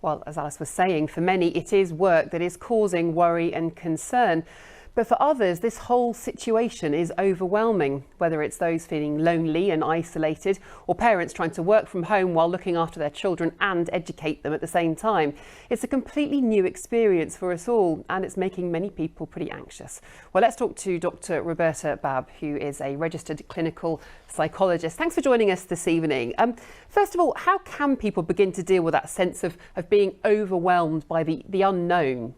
Well, as Alice was saying, for many it is work that is causing worry and concern. But for others, this whole situation is overwhelming, whether it's those feeling lonely and isolated or parents trying to work from home while looking after their children and educate them at the same time. It's a completely new experience for us all, and it's making many people pretty anxious. Well, let's talk to Dr. Roberta Babb, who is a registered clinical psychologist. Thanks for joining us this evening. First of all, how can people begin to deal with that sense of being overwhelmed by the unknown?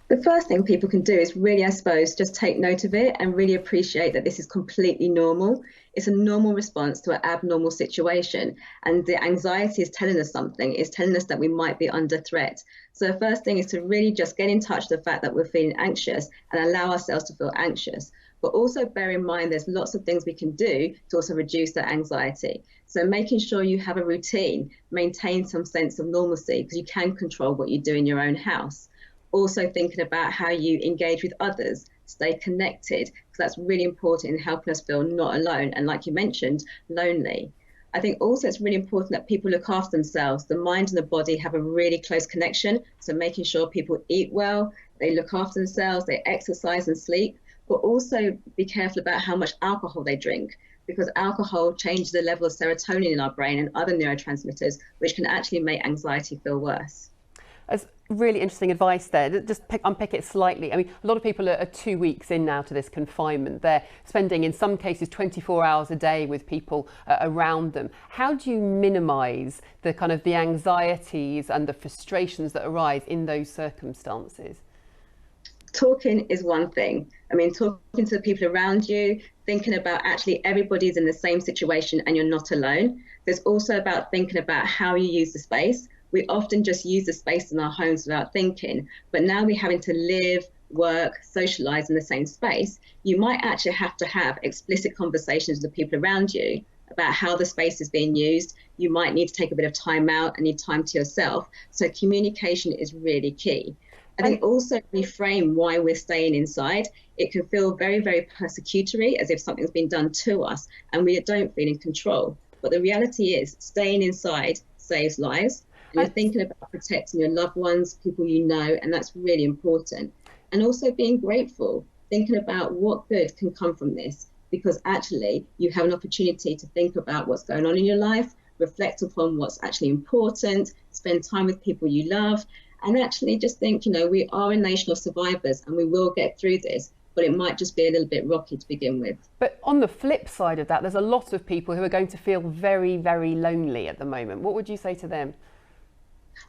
The first thing people can do is really, I suppose, just take note of it and really appreciate that this is completely normal. It's a normal response to an abnormal situation. And the anxiety is telling us something. It's telling us that we might be under threat. So the first thing is to really just get in touch with the fact that we're feeling anxious and allow ourselves to feel anxious. But also bear in mind there's lots of things we can do to also reduce that anxiety. So making sure you have a routine, maintain some sense of normalcy, because you can control what you do in your own house. Also thinking about how you engage with others, stay connected, because that's really important in helping us feel not alone and, like you mentioned, lonely. I think also it's really important that people look after themselves. The mind and the body have a really close connection, so making sure people eat well, they look after themselves, they exercise and sleep, but also be careful about how much alcohol they drink, because alcohol changes the level of serotonin in our brain and other neurotransmitters, which can actually make anxiety feel worse. That's really interesting advice there. Just unpick it slightly. I mean, a lot of people are 2 weeks in now to this confinement. They're spending, in some cases, 24 hours a day with people around them. How do you minimise the anxieties and the frustrations that arise in those circumstances? Talking is one thing. I mean, talking to the people around you, thinking about actually everybody's in the same situation and you're not alone. There's also about thinking about how you use the space. We often just use the space in our homes without thinking, but now we're having to live, work, socialise in the same space. You might actually have to have explicit conversations with the people around you about how the space is being used. You might need to take a bit of time out and need time to yourself. So communication is really key. I think also reframe why we're staying inside. It can feel very, very persecutory, as if something's been done to us and we don't feel in control. But the reality is staying inside saves lives. And you're thinking about protecting your loved ones, people you know, and that's really important. And also being grateful, thinking about what good can come from this, because actually you have an opportunity to think about what's going on in your life, reflect upon what's actually important, spend time with people you love, and actually just think, we are a nation of survivors and we will get through this, but it might just be a little bit rocky to begin with. But on the flip side of that, there's a lot of people who are going to feel very, very lonely at the moment. What would you say to them?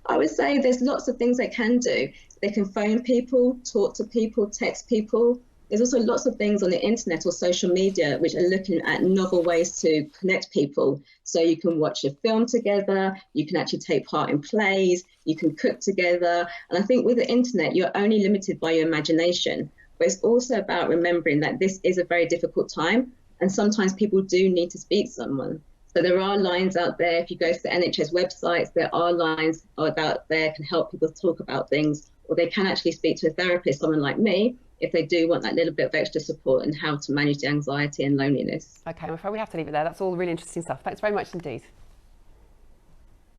I would say there's lots of things they can do. They can phone people, talk to people, text people. There's also lots of things on the internet or social media which are looking at novel ways to connect people. So you can watch a film together, you can actually take part in plays, you can cook together. And I think with the internet, you're only limited by your imagination. But it's also about remembering that this is a very difficult time. And sometimes people do need to speak to someone. So there are lines out there. If you go to the NHS websites, there are lines out there can help people talk about things, or they can actually speak to a therapist, someone like me, if they do want that little bit of extra support and how to manage the anxiety and loneliness. OK, I'm afraid we have to leave it there. That's all really interesting stuff. Thanks very much indeed.